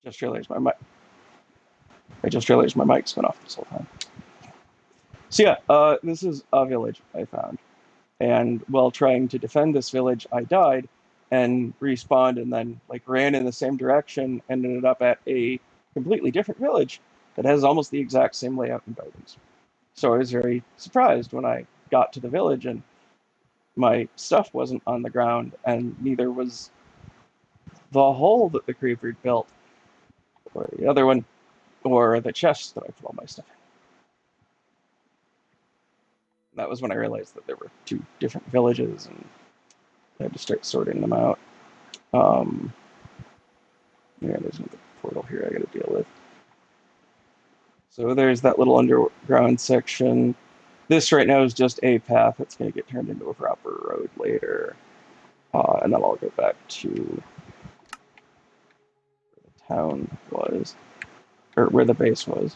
Just realized my mic. I just realized my mic's been off this whole time. So yeah, this is a village I found, and while trying to defend this village, I died and respawned, and then like ran in the same direction and ended up at a completely different village that has almost the exact same layout and buildings. So I was very surprised when I got to the village and my stuff wasn't on the ground, and neither was the hole that the creeper built, or the other one, or the chest that I put all my stuff in. That was when I realized that there were two different villages, and I had to start sorting them out. Um, yeah, there's another portal here I got to deal with. So there's that little underground section. This right now is just a path that's going to get turned into a proper road later. And then I'll go back to where the town was, or where the base was.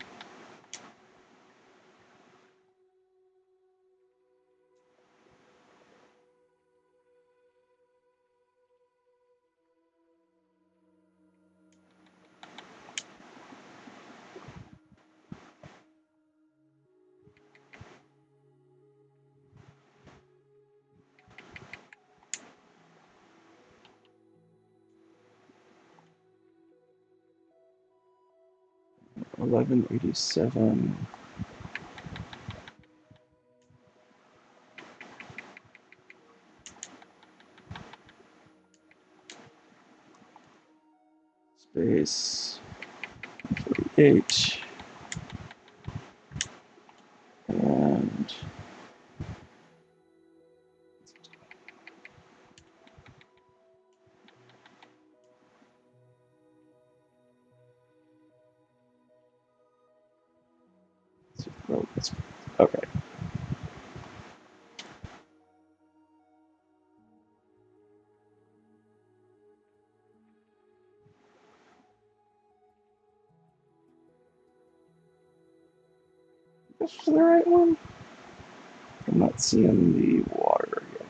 1187. Space 48. And okay. This is the right one? I'm not seeing the water yet.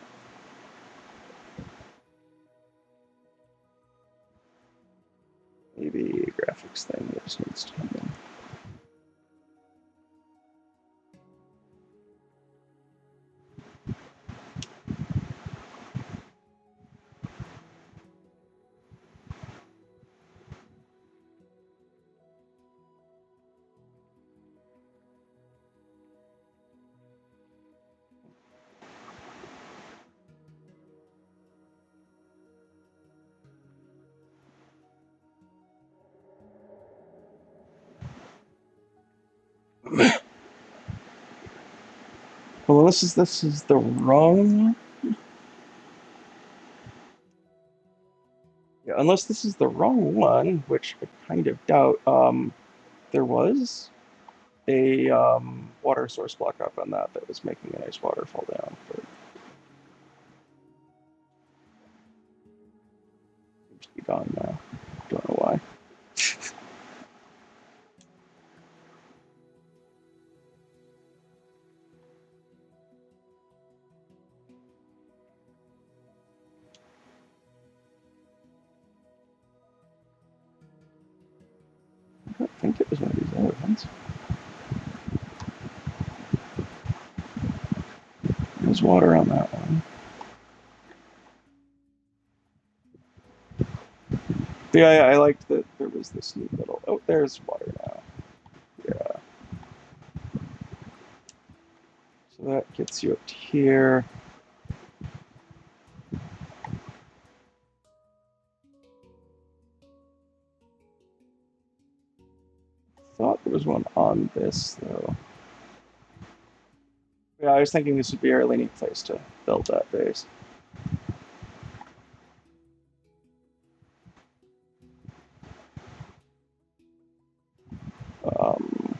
Maybe a graphics thing that just needs to come in. Well, this is the wrong one. Yeah, unless this is the wrong one, which I kind of doubt. There was a water source block up on that that was making a nice waterfall down, but seems to be gone now. Don't know why. I don't think it was one of these other ones. There's water on that one. But yeah, I liked that there was this neat little. Oh, there's water now. Yeah. So that gets you up to here. Thought there was one on this though. Yeah, I was thinking this would be a really neat place to build that base. Um,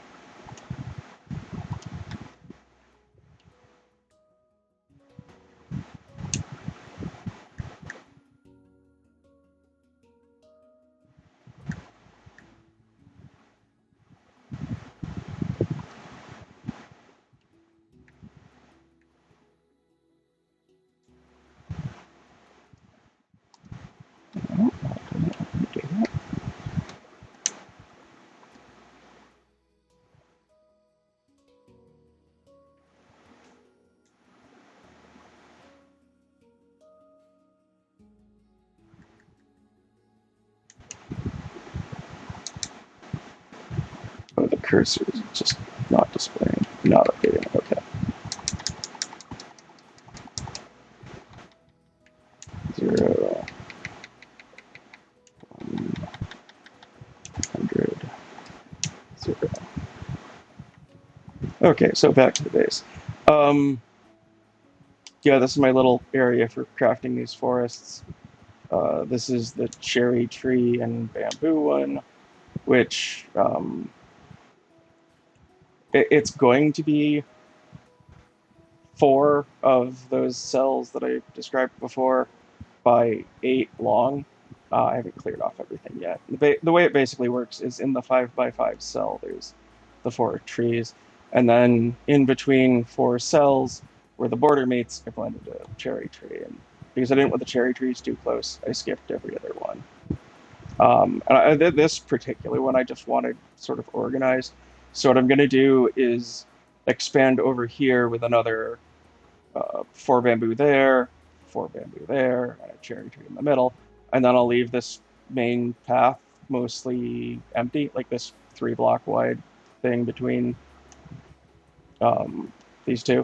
cursor is just not displaying, not updating. Okay. 0, 100, 0. Okay, so back to the base. Yeah, this is my little area for crafting these forests. This is the cherry tree and bamboo one, which it's going to be 4 of those cells that I described before by 8 long. I haven't cleared off everything yet. The way it basically works is in the 5x5 cell, there's the 4 trees, and then in between 4 cells, where the border meets, I planted a cherry tree. And because I didn't want the cherry trees too close, I skipped every other one. This particular one, I just wanted sort of organized. So what I'm going to do is expand over here with another 4 bamboo there, 4 bamboo there, and a cherry tree in the middle. And then I'll leave this main path mostly empty, like this 3-block wide thing between these two.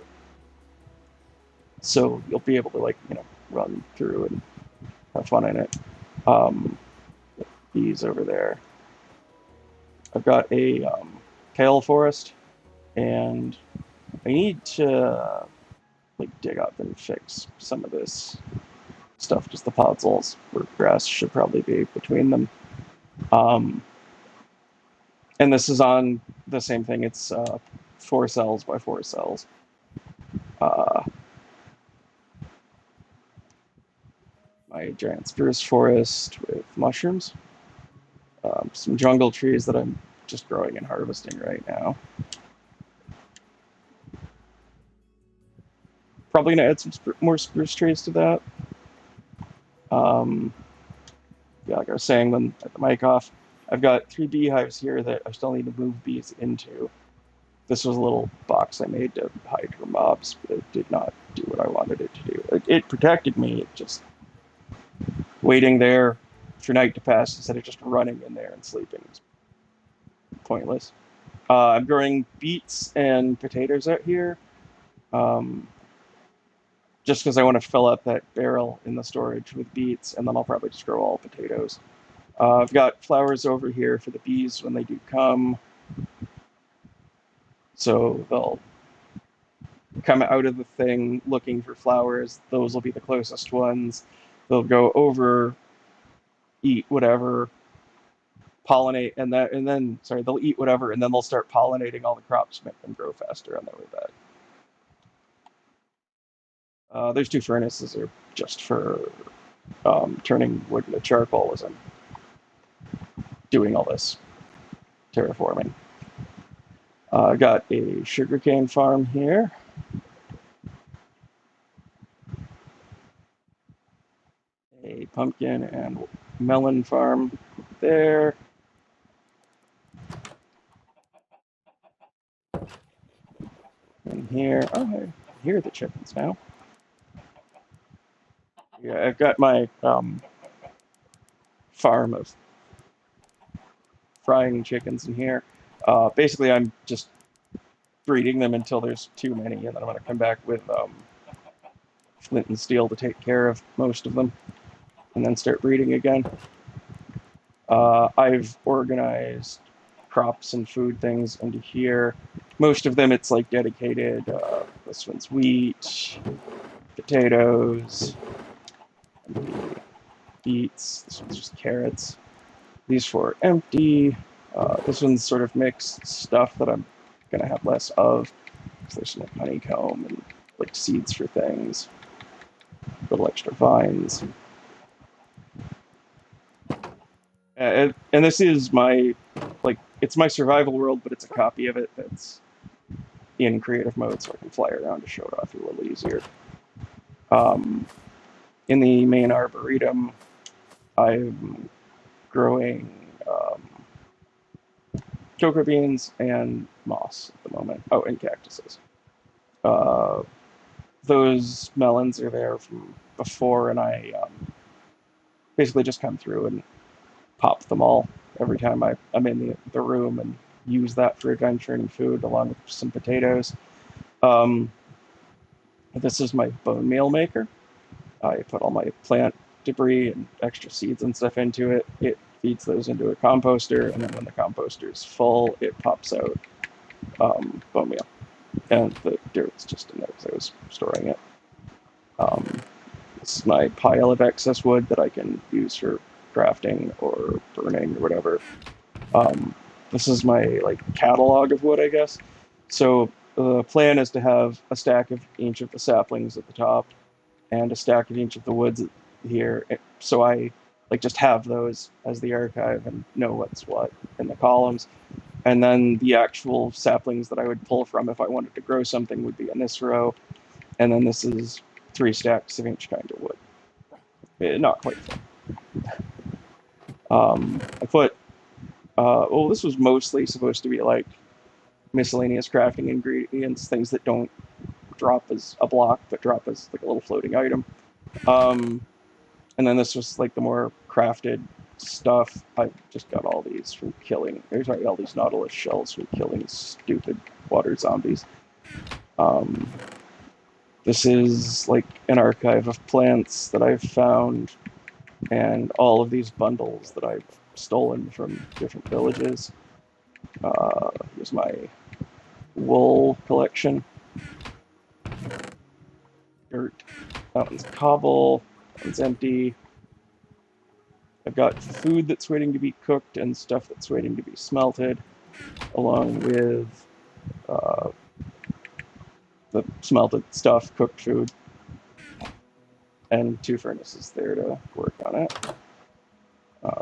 So you'll be able to, like, run through and have fun in it. Bees over there. I've got a kale forest, and I need to dig up and fix some of this stuff, just the podzels, where grass should probably be between them. And this is on the same thing. It's 4 cells by 4 cells. My giant spruce forest with mushrooms. Some jungle trees that I'm just growing and harvesting right now. Probably gonna add some more spruce trees to that. Yeah, like I was saying when I had the mic off, I've got 3 beehives here that I still need to move bees into. This was a little box I made to hide from mobs, but it did not do what I wanted it to do. It protected me. It just waiting there for night to pass instead of just running in there and sleeping was pointless. I'm growing beets and potatoes out here, just because I want to fill up that barrel in the storage with beets, and then I'll probably just grow all potatoes. I've got flowers over here for the bees when they do come. So they'll come out of the thing looking for flowers. Those will be the closest ones. They'll go over, eat whatever, pollinate, and then they'll eat whatever, and then they'll start pollinating all the crops to make them grow faster on their way back. There's 2 furnaces are just for turning wood into charcoal as I'm doing all this terraforming. I got a sugarcane farm here. A pumpkin and melon farm there. And here, oh, I hear the chickens now. Yeah, I've got my farm of frying chickens in here. Basically, I'm just breeding them until there's too many, and then I'm going to come back with flint and steel to take care of most of them, and then start breeding again. I've organized crops and food things into here. Most of them, it's like dedicated. This one's wheat, potatoes, beets. This one's just carrots. These 4 are empty. This one's sort of mixed stuff that I'm gonna have less of. So there's some like honeycomb and like seeds for things, little extra vines. And this is my, it's my survival world, but it's a copy of it that's in creative mode, so I can fly around to show it off a little easier. In the main arboretum, I'm growing cocoa beans and moss at the moment. Oh, and cactuses. Those melons are there from before, and I basically just come through and pop them all every time I'm in the room and use that for adventuring food along with some potatoes. Um, this is my bone meal maker. I put all my plant debris and extra seeds and stuff into it. It feeds those into a composter, and then when the composter is full, it pops out bone meal. And the dirt's just in there because I was storing it. Um, this is my pile of excess wood that I can use for crafting or burning or whatever. Um, this is my like catalog of wood, I guess. So the plan is to have a stack of each of the saplings at the top and a stack of each of the woods here. So I like just have those as the archive and know what's what in the columns. And then the actual saplings that I would pull from if I wanted to grow something would be in this row. And then this is 3 stacks of each kind of wood. Not quite full. I put, well, this was mostly supposed to be like miscellaneous crafting ingredients, things that don't drop as a block, but drop as like a little floating item. And then this was like the more crafted stuff. I just got all these from killing, sorry, all these Nautilus shells from killing stupid water zombies. This is like an archive of plants that I've found, and all of these bundles that I've stolen from different villages. Here's my wool collection. Dirt. That one's cobble. That one's empty. I've got food that's waiting to be cooked and stuff that's waiting to be smelted, along with the smelted stuff, cooked food, and 2 furnaces there to work on it.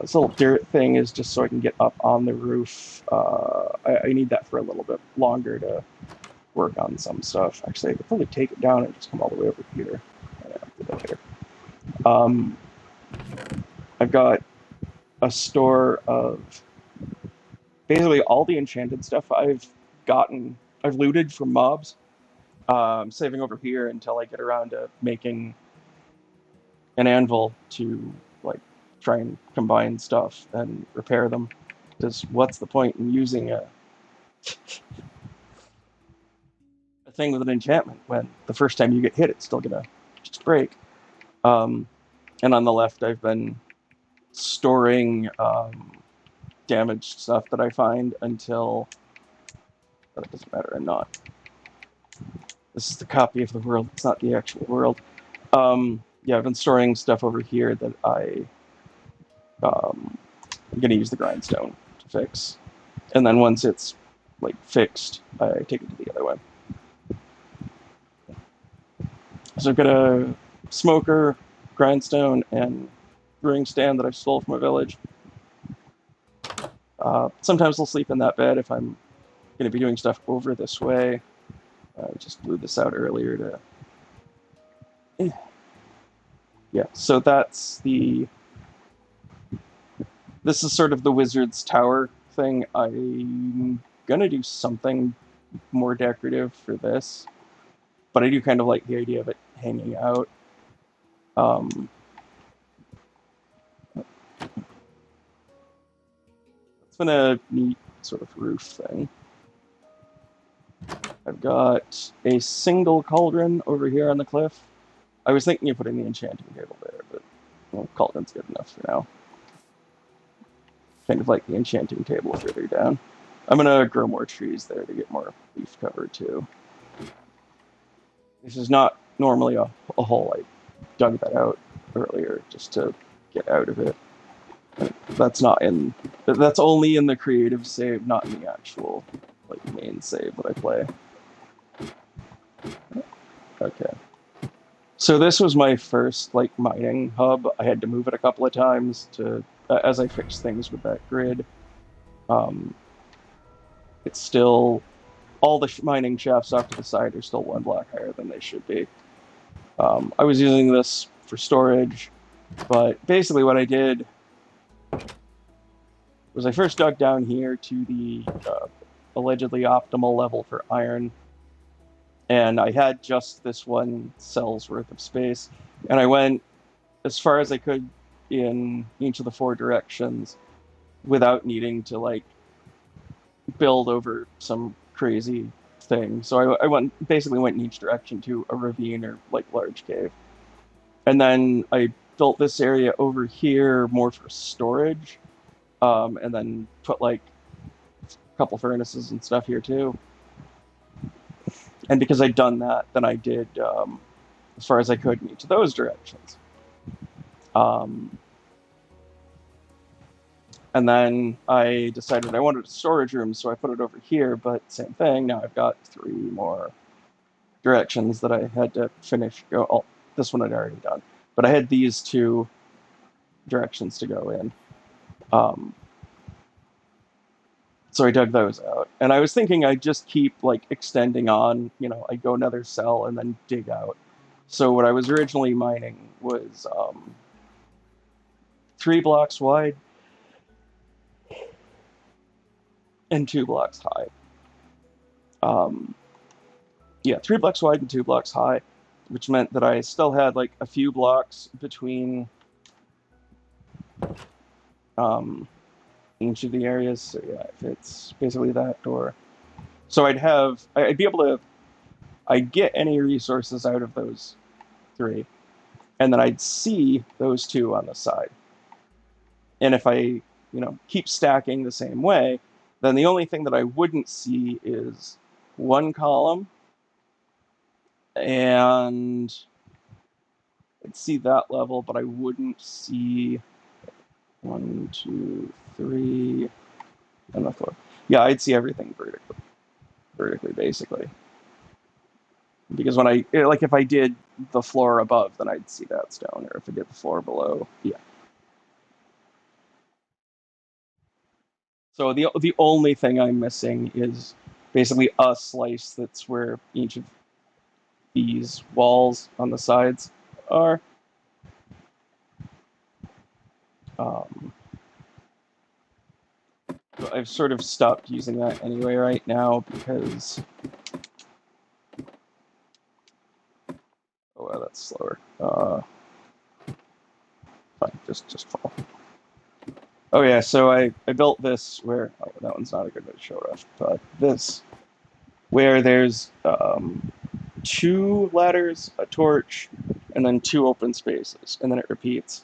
This little dirt thing is just so I can get up on the roof. I need that for a little bit longer to work on some stuff. Actually, I could probably take it down and just come all the way over here. I've got a store of basically all the enchanted stuff I've looted from mobs. Saving over here until I get around to making an anvil to like try and combine stuff and repair them. Because what's the point in using a thing with an enchantment when the first time you get hit, it's still gonna just break. And on the left, I've been storing damaged stuff that I find until, but it doesn't matter, I'm not. This is the copy of the world, it's not the actual world. Yeah, I've been storing stuff over here that I'm gonna use the grindstone to fix. And then once it's like fixed, I take it to the other one. So I've got a smoker, grindstone, and brewing stand that I stole from a village. Sometimes I'll sleep in that bed if I'm going to be doing stuff over this way. I just blew this out earlier to... Yeah, so that's the... This is sort of the wizard's tower thing. I'm going to do something more decorative for this, but I do kind of like the idea of it hanging out. It's been a neat sort of roof thing. I've got a single cauldron over here on the cliff. I was thinking of putting the enchanting table there, but well, cauldron's good enough for now. Kind of like the enchanting table further down. I'm gonna grow more trees there to get more leaf cover too. This is not normally a hole. I dug that out earlier just to get out of it. That's not in. That's only in the creative save, not in the actual like main save that I play. Okay. So this was my first like mining hub. I had to move it a couple of times to as I fixed things with that grid. It's still all the mining shafts off to the side are still 1 block higher than they should be. I was using this for storage, but basically what I did was I first dug down here to the allegedly optimal level for iron, and I had just this 1 cell's worth of space, and I went as far as I could in each of the 4 directions without needing to like build over some crazy thing. So I basically went in each direction to a ravine or like large cave. And then I built this area over here more for storage, and then put like a couple furnaces and stuff here too. And because I'd done that, then I did as far as I could in each of those directions. Um, and then I decided I wanted a storage room, so I put it over here. But same thing. Now I've got 3 more directions that I had to finish. Oh, this one I'd already done, but I had these 2 directions to go in. Um, so I dug those out, and I was thinking I'd just keep like extending on. I'd go another cell and then dig out. So what I was originally mining was 3 blocks wide and 2 blocks high. Um, yeah, 3 blocks wide and 2 blocks high, which meant that I still had like a few blocks between um, each of the areas. So yeah, if it's basically that door. So I'd be able to, I'd get any resources out of those 3, and then I'd see those 2 on the side. And if I, keep stacking the same way, then the only thing that I wouldn't see is 1 column, and I'd see that level, but I wouldn't see 1, 2, 3, and the 4. Yeah, I'd see everything vertically, basically. Because when if I did the floor above, then I'd see that stone, or if I did the floor below, yeah. So the only thing I'm missing is basically a slice that's where each of these walls on the sides are. Um, I've sort of stopped using that anyway right now because wow, that's slower. Fine, just fall. Oh yeah, so I built this where that one's not a good way to show off, but this where there's 2 ladders, a torch, and then 2 open spaces, and then it repeats.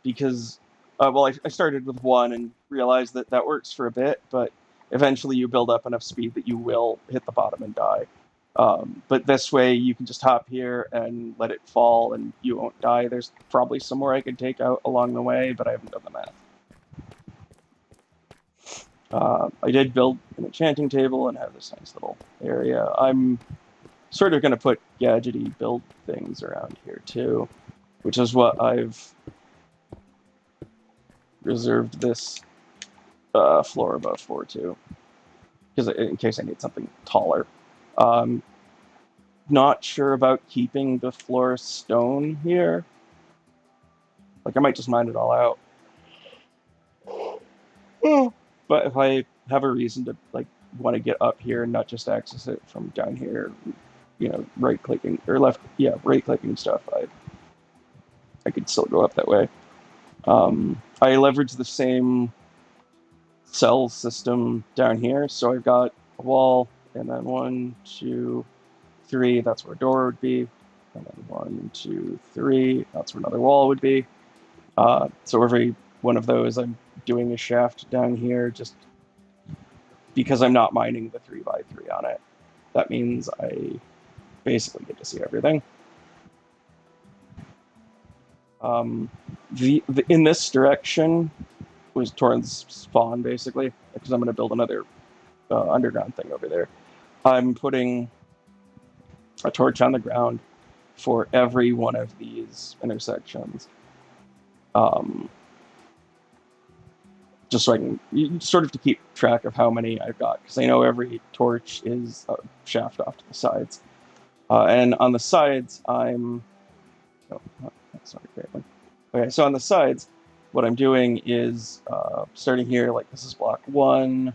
Because well, I started with 1 and realized that that works for a bit, but eventually you build up enough speed that you will hit the bottom and die. But this way you can just hop here and let it fall and you won't die. There's probably some more I could take out along the way, but I haven't done the math. I did build an enchanting table and have this nice little area. I'm sort of going to put gadgety build things around here too, which is what I've reserved this floor above for too, because in case I need something taller. Not sure about keeping the floor stone here. Like I might just mine it all out. But if I have a reason to like want to get up here and not just access it from down here, right clicking or left, yeah, right clicking stuff, I could still go up that way. I leverage the same cell system down here, so I've got a wall, and then 1, 2, 3. That's where a door would be, and then 1, 2, 3. That's where another wall would be. So every one of those, I'm doing a shaft down here, just because I'm not mining the 3x3 on it. That means I basically get to see everything. In this direction was Torrens spawn, basically, because I'm going to build another underground thing over there. I'm putting a torch on the ground for every one of these intersections. Just so I can sort of to keep track of how many I've got, because I know every torch is a shaft off to the sides. And on the sides, I'm... Oh, that's not a great one. Okay, so on the sides, what I'm doing is starting here, like this is block 1,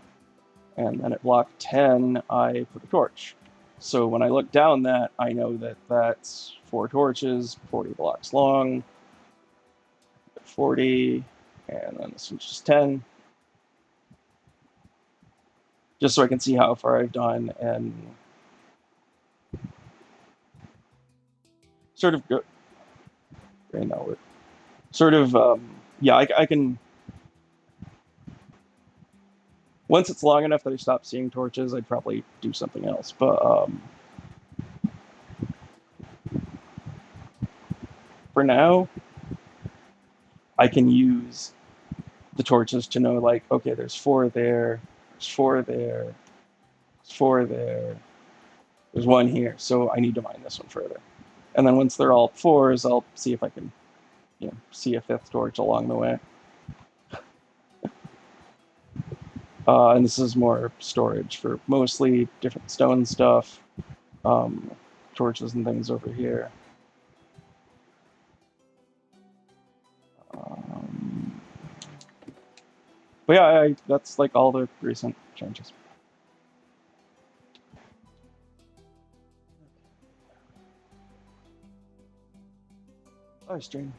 and then at block 10, I put a torch. So when I look down that, I know that that's 4 torches, 40 blocks long, 40, and then this one's just 10. just so I can see how far I've done and sort of go. Right now, we're sort of yeah. I can once it's long enough that I stop seeing torches, I'd probably do something else. But for now, I can use the torches to know like, okay, there's four there, there's four there, there's four there, there's one here, so I need to mine this one further. And then once they're all fours, I'll see if I can, see a fifth torch along the way. And this is more storage for mostly different stone stuff, um, torches and things over here. Um, but yeah, that's like all the recent changes. Oh, stream.